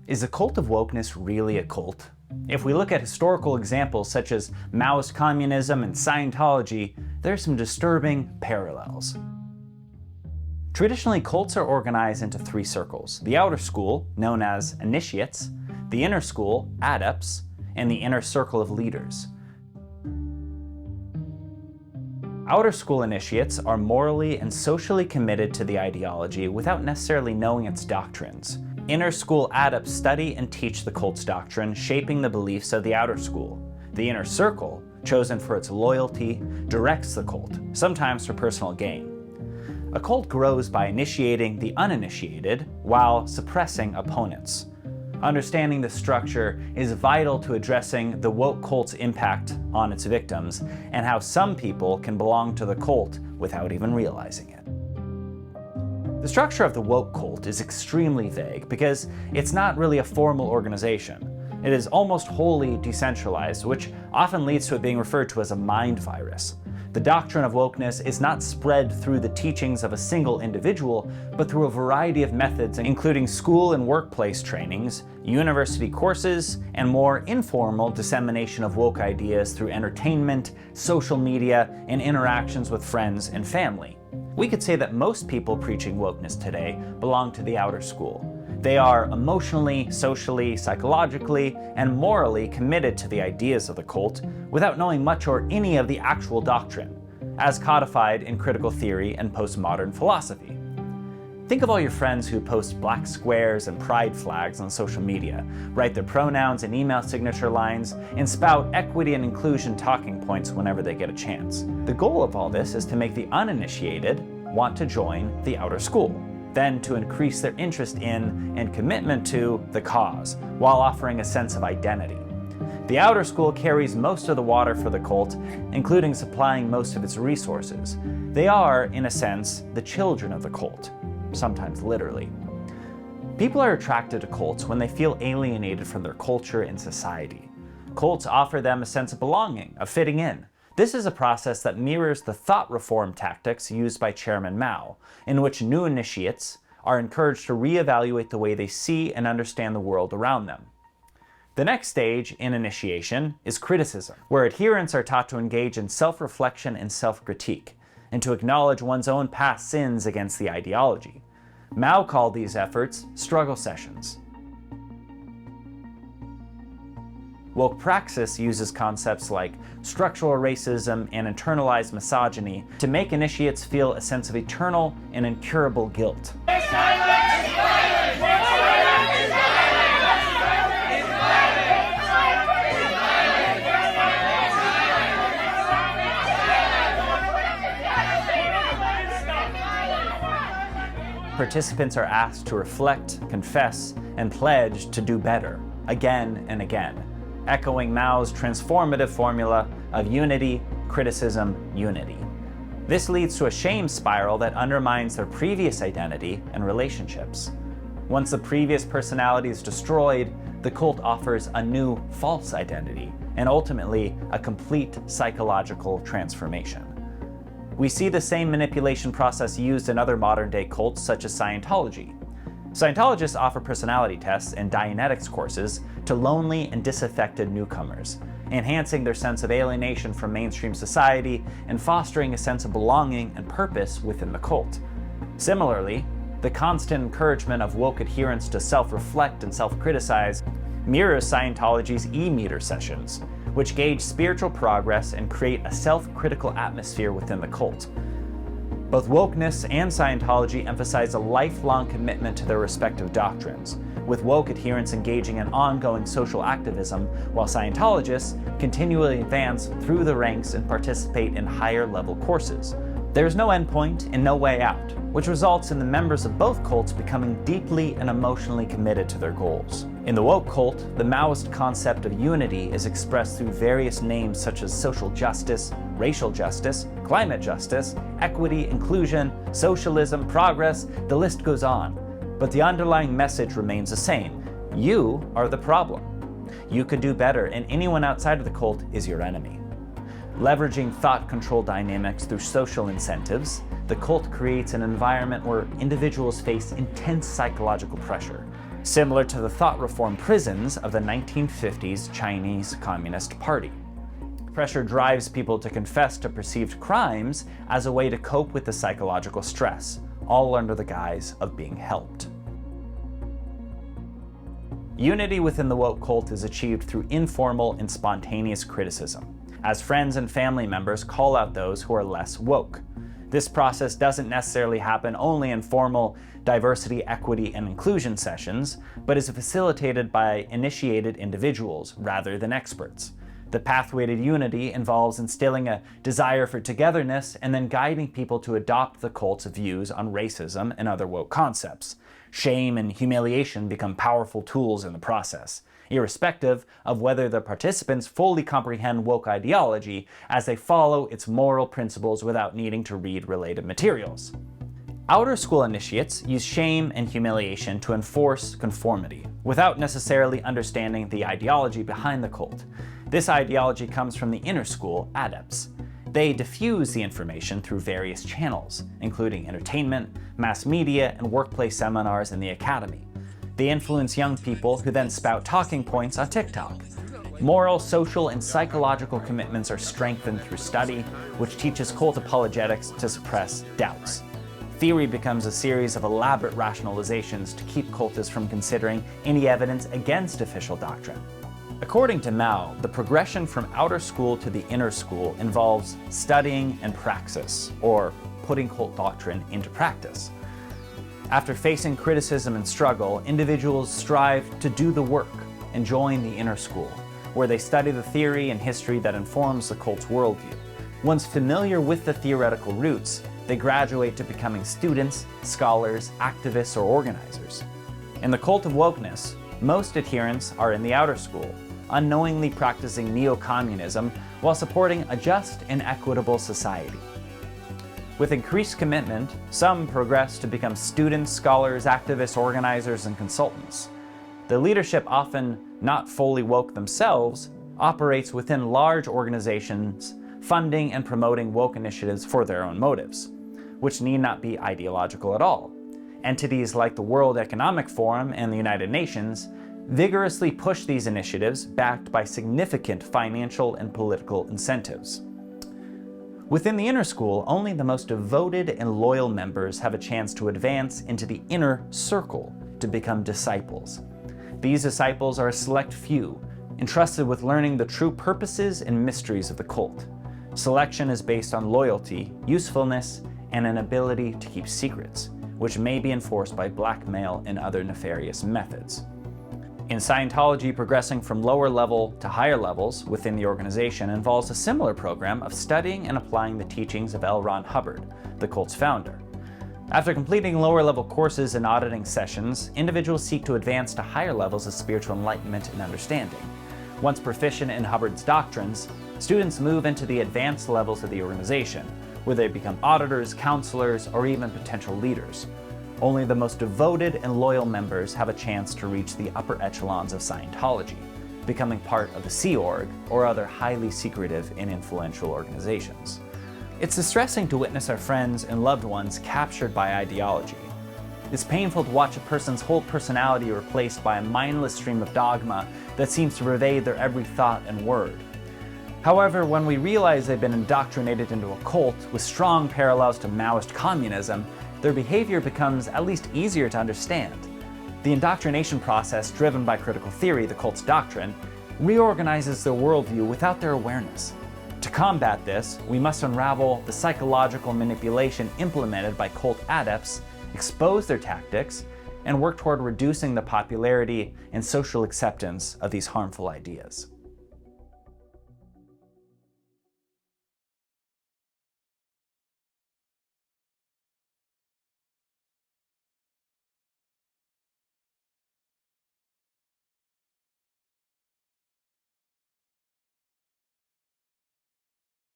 Is the cult of wokeness really a cult? If we look at historical examples such as Maoist communism and Scientology, there are some disturbing parallels. Traditionally, cults are organized into three circles: the outer school, known as initiates, the inner school, adepts, and the inner circle of leaders. Outer school initiates are morally and socially committed to the ideology without necessarily knowing its doctrines. Inner school adepts study and teach the cult's doctrine, shaping the beliefs of the outer school. The inner circle, chosen for its loyalty, directs the cult, sometimes for personal gain. A cult grows by initiating the uninitiated while suppressing opponents. Understanding this structure is vital to addressing the woke cult's impact on its victims and how some people can belong to the cult without even realizing it. The structure of the woke cult is extremely vague because it's not really a formal organization. It is almost wholly decentralized, which often leads to it being referred to as a mind virus. The doctrine of wokeness is not spread through the teachings of a single individual, but through a variety of methods, including school and workplace trainings, university courses, and more informal dissemination of woke ideas through entertainment, social media, and interactions with friends and family. We could say that most people preaching wokeness today belong to the outer school. They are emotionally, socially, psychologically, and morally committed to the ideas of the cult without knowing much or any of the actual doctrine, as codified in critical theory and postmodern philosophy. Think of all your friends who post black squares and pride flags on social media, write their pronouns and email signature lines, and spout equity and inclusion talking points whenever they get a chance. The goal of all this is to make the uninitiated want to join the outer school, then to increase their interest in and commitment to the cause, while offering a sense of identity. The outer school carries most of the water for the cult, including supplying most of its resources. They are, in a sense, the children of the cult, sometimes literally. People are attracted to cults when they feel alienated from their culture and society. Cults offer them a sense of belonging, of fitting in. This is a process that mirrors the thought reform tactics used by Chairman Mao, in which new initiates are encouraged to reevaluate the way they see and understand the world around them. The next stage in initiation is criticism, where adherents are taught to engage in self-reflection and self-critique, and to acknowledge one's own past sins against the ideology. Mao called these efforts struggle sessions. Woke praxis uses concepts like structural racism and internalized misogyny to make initiates feel a sense of eternal and incurable guilt. Participants are asked to reflect, confess, and pledge to do better, again and again, echoing Mao's transformative formula of unity, criticism, unity. This leads to a shame spiral that undermines their previous identity and relationships. Once the previous personality is destroyed, the cult offers a new false identity, and ultimately a complete psychological transformation. We see the same manipulation process used in other modern-day cults such as Scientology. Scientologists offer personality tests and Dianetics courses to lonely and disaffected newcomers, enhancing their sense of alienation from mainstream society and fostering a sense of belonging and purpose within the cult. Similarly, the constant encouragement of woke adherents to self-reflect and self-criticize mirrors Scientology's e-meter sessions, which gauge spiritual progress and create a self-critical atmosphere within the cult. Both wokeness and Scientology emphasize a lifelong commitment to their respective doctrines, with woke adherents engaging in ongoing social activism, while Scientologists continually advance through the ranks and participate in higher-level courses. There is no endpoint and no way out, which results in the members of both cults becoming deeply and emotionally committed to their goals. In the woke cult, the Maoist concept of unity is expressed through various names such as social justice, racial justice, climate justice, equity, inclusion, socialism, progress, the list goes on. But the underlying message remains the same. You are the problem. You could do better, and anyone outside of the cult is your enemy. Leveraging thought control dynamics through social incentives, the cult creates an environment where individuals face intense psychological pressure. similar to the thought reform prisons of the 1950s Chinese Communist Party. Pressure drives people to confess to perceived crimes as a way to cope with the psychological stress, all under the guise of being helped. Unity within the woke cult is achieved through informal and spontaneous criticism, as friends and family members call out those who are less woke. This process doesn't necessarily happen only in formal diversity, equity, and inclusion sessions, but is facilitated by initiated individuals rather than experts. The pathway to unity involves instilling a desire for togetherness and then guiding people to adopt the cult's views on racism and other woke concepts. Shame and humiliation become powerful tools in the process, irrespective of whether the participants fully comprehend woke ideology as they follow its moral principles without needing to read related materials. Outer school initiates use shame and humiliation to enforce conformity, without necessarily understanding the ideology behind the cult. This ideology comes from the inner school adepts. They diffuse the information through various channels, including entertainment, mass media, and workplace seminars in the academy. They influence young people who then spout talking points on TikTok. Moral, social, and psychological commitments are strengthened through study, which teaches cult apologetics to suppress doubts. Theory becomes a series of elaborate rationalizations to keep cultists from considering any evidence against official doctrine. According to Mao, the progression from outer school to the inner school involves studying and praxis, or putting cult doctrine into practice. After facing criticism and struggle, individuals strive to do the work and join the inner school, where they study the theory and history that informs the cult's worldview. Once familiar with the theoretical roots, they graduate to becoming students, scholars, activists, or organizers. In the cult of wokeness, most adherents are in the outer school, unknowingly practicing neo-communism while supporting a just and equitable society. With increased commitment, some progress to become students, scholars, activists, organizers, and consultants. The leadership, often not fully woke themselves, operates within large organizations, funding and promoting woke initiatives for their own motives, which need not be ideological at all. Entities like the World Economic Forum and the United Nations vigorously push these initiatives backed by significant financial and political incentives. Within the inner school, only the most devoted and loyal members have a chance to advance into the inner circle to become disciples. These disciples are a select few, entrusted with learning the true purposes and mysteries of the cult. Selection is based on loyalty, usefulness, and an ability to keep secrets, which may be enforced by blackmail and other nefarious methods. In Scientology, progressing from lower level to higher levels within the organization involves a similar program of studying and applying the teachings of L. Ron Hubbard, the cult's founder. After completing lower level courses and auditing sessions, individuals seek to advance to higher levels of spiritual enlightenment and understanding. Once proficient in Hubbard's doctrines, students move into the advanced levels of the organization, where they become auditors, counselors, or even potential leaders. Only the most devoted and loyal members have a chance to reach the upper echelons of Scientology, becoming part of the Sea Org or other highly secretive and influential organizations. It's distressing to witness our friends and loved ones captured by ideology. It's painful to watch a person's whole personality replaced by a mindless stream of dogma that seems to pervade their every thought and word. However, when we realize they've been indoctrinated into a cult with strong parallels to Maoist communism, their behavior becomes at least easier to understand. The indoctrination process, driven by critical theory, the cult's doctrine, reorganizes their worldview without their awareness. To combat this, we must unravel the psychological manipulation implemented by cult adepts, expose their tactics, and work toward reducing the popularity and social acceptance of these harmful ideas.